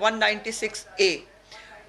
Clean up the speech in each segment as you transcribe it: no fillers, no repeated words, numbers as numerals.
196A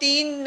3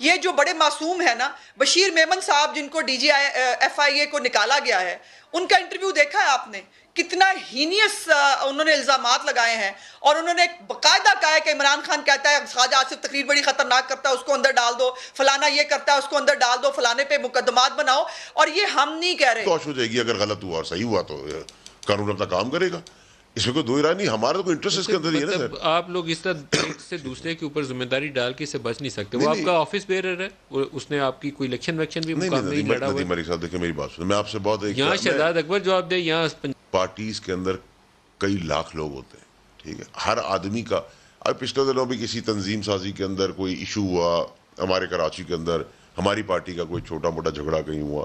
یہ جو بڑے معصوم ہیں نا بشیر میمن صاحب جن کو ڈی جی ایف آئی اے کو نکالا گیا ہے, ان کا انٹرویو دیکھا ہے آپ نے؟ کتنا ہینیس انہوں نے الزامات لگائے ہیں, اور انہوں نے باقاعدہ کہا ہے کہ عمران خان کہتا ہے خواجہ آصف تقریر بڑی خطرناک کرتا ہے, اس کو اندر ڈال دو, فلانا یہ کرتا ہے اس کو اندر ڈال دو, فلانے پہ مقدمات بناؤ. اور یہ ہم نہیں کہہ رہے. توش ہو جائے گی اگر غلط ہوا اور صحیح ہوا تو قانون اپنا کام کرے گا, اس میں کوئی دو رائے نہیں. ہمارا تو کوئی انٹرسٹ اس کے اندر نہیں ہے نا. آپ لوگ اس طرح ایک سے دوسرے کے اوپر ذمہ داری ڈال کے اسے بچ نہیں سکتے. وہ آپ کا آفس بیئرر ہے, اس نے آپ کی کوئی الیکشن ویکشن بھی مقام نہیں لڑا ہوا ہے. میری صاحب دیکھیں میری بات سنیں, میں آپ سے بہت یہاں شہزاد اکبر جواب دے, یہاں پارٹیز کے اندر کئی لاکھ لوگ ہوتے ہیں, ٹھیک ہے, ہر آدمی کا. اب پچھلے دنوں بھی کسی تنظیم سازی کے اندر کوئی ایشو ہوا ہمارے کراچی کے اندر, ہماری پارٹی کا کوئی چھوٹا موٹا جھگڑا کہیں ہوا,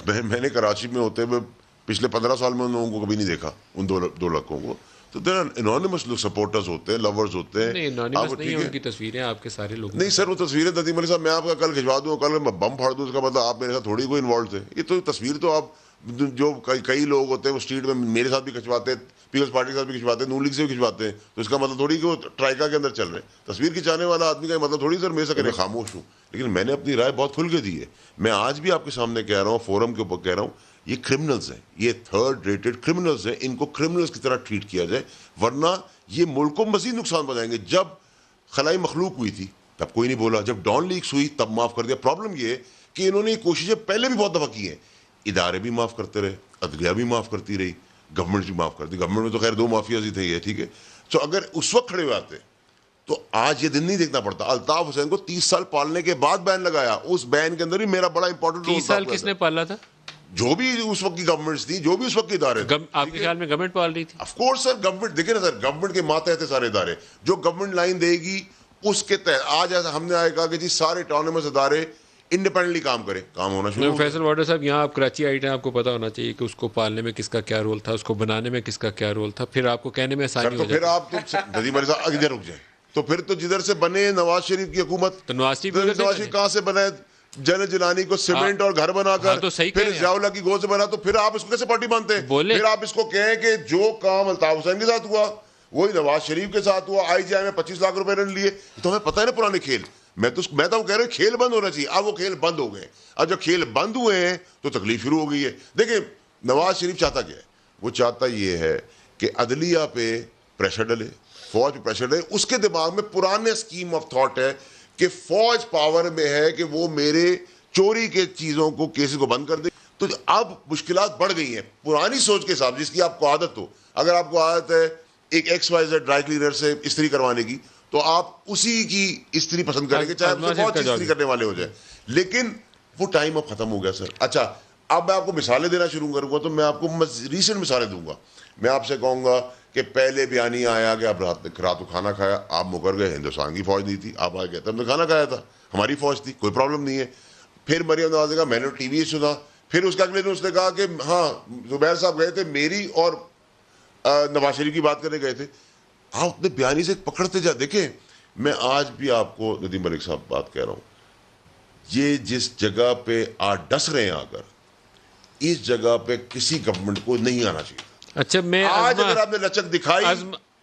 میں نے کراچی میں ہوتے ہوئے پچھلے 15 سال میں ان لوگوں کو کبھی نہیں دیکھا, ان دو لڑکوں کو. تو دیر آر انانیمس لوگ, سپورٹرز ہوتے ہیں, لورز ہوتے ہیں. انانیمس نہیں ہے, ان کی تصویریں آپ کے سارے لوگ. نہیں سر, وہ تصویریں ندیم علی صاحب میں آپ کا کل کھنچوا دوں, کل میں بم پھاڑ دوں, اس کا مطلب آپ میرے ساتھ تھوڑی کوئی انوالو تھے. یہ تو تصویر تو آپ جو کئی لوگ ہوتے ہیں وہ اسٹریٹ میں میرے ساتھ بھی کھنچواتے ہیں, پیپلز پارٹی کے ساتھ بھی کھنچواتے ہیں, نون لیگ سے بھی کھنچواتے ہیں, تو اس کا مطلب تھوڑی کہ وہ ٹرائیکا کے اندر چل رہے ہیں. تصویر کھنچانے والا آدمی کا مطلب تھوڑی سر میں سے کرے خاموش ہوں. لیکن میں نے اپنی رائے بہت کھل کے دی ہے. میں آج بھی آپ کے سامنے کہہ رہا ہوں, فورم کے اوپر کہہ رہا ہوں, یہ کرمنلز ہیں, یہ تھرڈ ریٹڈ کرمنلز ہیں, ان کو کرمنلز کی طرح ٹریٹ کیا جائے, ورنہ یہ ملک کو مزید نقصان پہنچائیں گے. جب خلائی مخلوق ہوئی تھی تب کوئی نہیں بولا, جب ڈان لیکس ہوئی تب معاف کر دیا. پرابلم یہ ہے کہ انہوں نے یہ کوششیں پہلے بھی بہت دفعہ کی ہیں, ادارے بھی معاف کرتے رہے, عدلیہ بھی معاف کرتی رہی, گورنمنٹ بھی معاف کرتی. گورنمنٹ میں تو خیر 2 مافیاز ہی تھے یہ, ٹھیک ہے. تو اگر اس وقت کھڑے ہوئے آتے تو آج یہ دن نہیں دیکھنا پڑتا. الطاف حسین کو 30 سال پالنے کے بعد بین لگایا, اس بین کے اندر بھی میرا بڑا امپورٹنٹ رول. 30 سال کس نے پالا تھا؟ جو بھی اس وقت کی گورنمنٹس تھی, جو بھی اس وقت کے ادارے تھے. آپ کے خیال میں گورنمنٹ پال رہی تھی؟ آف کورس سر, گورنمنٹ دیکھیں نا سر, گورنمنٹ کے ماتحت سارے ادارے, جو گورنمنٹ لائن دے گی اس کے تحت. آج ایسا ہم نے آئے کہا کہ جی سارے اٹانومس ادارے انڈیپینڈنٹلی کام کریں, کام ہونا شروع. فیصل واڈر صاحب, یہاں آپ کراچی آئے ہیں, آپ کو پتا ہونا چاہیے کہ اس کو پالنے میں کس کا کیا رول تھا, اس کو بنانے میں کس کا کیا رول تھا, پھر آپ کو کہنے میں آسانی ہو جاتی. پھر آپ ندیم علی صاحب ادھر رک جائیں, تو پھر تو جدھر سے بنے نواز شریف کی حکومت, تو نواز شریف کہاں سے بنا؟ جن جیلانی کو سیمنٹ اور گھر بنا کر, پھر ضیاء اللہ کی گود سے بنا, تو پھر آپ اس کو کیسے پارٹی مانتے ہیں؟ پھر آپ اس کو کہیں کہ جو کام الطاف حسین کے ساتھ ہوا وہی نواز شریف کے ساتھ ہوا, آئی جی آئی میں 25 لاکھ روپے لیے. تو ہمیں پتہ ہے نا پرانے کھیل. میں تو کہہ رہا ہوں کھیل بند ہونا چاہیے. اب وہ کھیل بند ہو گئے. اب جب کھیل بند ہوئے ہیں تو تکلیف شروع ہو گئی ہے. دیکھیں نواز شریف چاہتا کیا ہے, وہ چاہتا یہ ہے کہ عدلیہ پہ پریشر ڈلے, فوج پہ پریشر ڈلے. اس کے دماغ میں پرانے اسکیم آف تھاٹ ہے کہ فوج پاور میں ہے کہ وہ میرے چوری کے چیزوں کو, کیسز کو بند کر دے. تو اب مشکلات بڑھ گئی ہیں پرانی سوچ کے ساتھ, جس کی آپ کو عادت ہو. اگر آپ کو عادت ہے ایک XYZ ڈرائی کلینر سے استری کروانے کی, تو آپ اسی کی استری پسند کریں گے, چاہے بہت استری کرنے والے ہو جائے. لیکن وہ ٹائم اب ختم ہو گیا سر. اچھا اب میں آپ کو مثالیں دینا شروع کروں گا, تو میں آپ کو ریسنٹ مثالیں دوں گا. میں آپ سے کہوں گا کہ پہلے بیانی آیا کہ آپ رات کو کھانا کھایا, آپ مکر گئے, ہندوستان کی فوج نہیں تھی, آپ آ گئے تب نے کھانا کھایا تھا, ہماری فوج تھی, کوئی پرابلم نہیں ہے. پھر مریم نواز نے کہا میں نے ٹی وی سنا, پھر اس کا اگلے دن اس نے کہا کہ ہاں زبیر صاحب گئے تھے, میری اور نواز شریف کی بات کرنے گئے تھے. آپ اپنے بیانی سے پکڑتے جا. دیکھیں میں آج بھی آپ کو ندیم ملک صاحب بات کہہ رہا ہوں, یہ جس جگہ پہ آپ ڈس رہے ہیں آ کر, اس جگہ پہ کسی گورنمنٹ کو نہیں آنا چاہیے. اچھا میں آج اگر آپ نے لچک دکھائی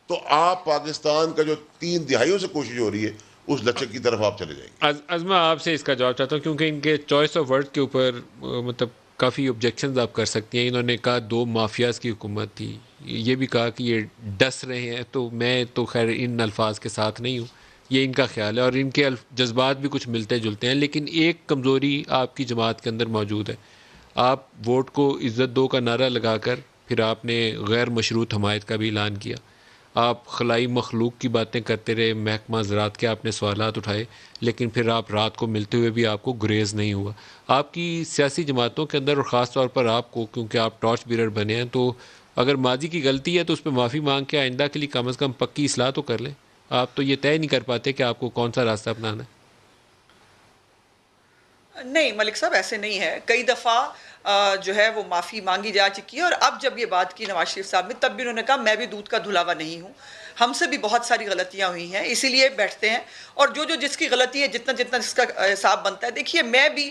تو آپ پاکستان کا جو 3 دہائیوں سے کوشش ہو رہی ہے اس لچک کی طرف آپ چلے جائیں گے. ازما آپ سے اس کا جواب چاہتا ہوں, کیونکہ ان کے چوائس آف ورڈ کے اوپر مطلب کافی آبجیکشنز آپ کر سکتی ہیں. انہوں نے کہا 2 مافیاز کی حکومت تھی, یہ بھی کہا کہ یہ ڈس رہے ہیں, تو میں تو خیر ان الفاظ کے ساتھ نہیں ہوں, یہ ان کا خیال ہے اور ان کے جذبات بھی کچھ ملتے جلتے ہیں. لیکن ایک کمزوری آپ کی جماعت کے اندر موجود ہے. آپ ووٹ کو عزت دو کا نعرہ لگا کر پھر آپ نے غیر مشروط حمایت کا بھی اعلان کیا. آپ خلائی مخلوق کی باتیں کرتے رہے, محکمہ زراعت کے آپ نے سوالات اٹھائے, لیکن پھر آپ رات کو ملتے ہوئے بھی آپ کو گریز نہیں ہوا. آپ کی سیاسی جماعتوں کے اندر اور خاص طور پر آپ کو, کیونکہ آپ ٹارچ بیرر بنے ہیں, تو اگر ماضی کی غلطی ہے تو اس پہ معافی مانگ کے آئندہ کے لیے کم از کم پکی اصلاح تو کر لیں. آپ تو یہ طے نہیں کر پاتے کہ آپ کو کون سا راستہ اپنانا ہے. نہیں ملک صاحب ایسے نہیں ہے. کئی دفعہ جو ہے وہ معافی مانگی جا چکی ہے, اور اب جب یہ بات کی نواز شریف صاحب نے تب بھی انہوں نے کہا میں بھی دودھ کا دھلاوا نہیں ہوں, ہم سے بھی بہت ساری غلطیاں ہوئی ہیں, اسی لیے بیٹھتے ہیں اور جو جس کی غلطی ہے جتنا جس کا حساب بنتا ہے. دیکھیے میں بھی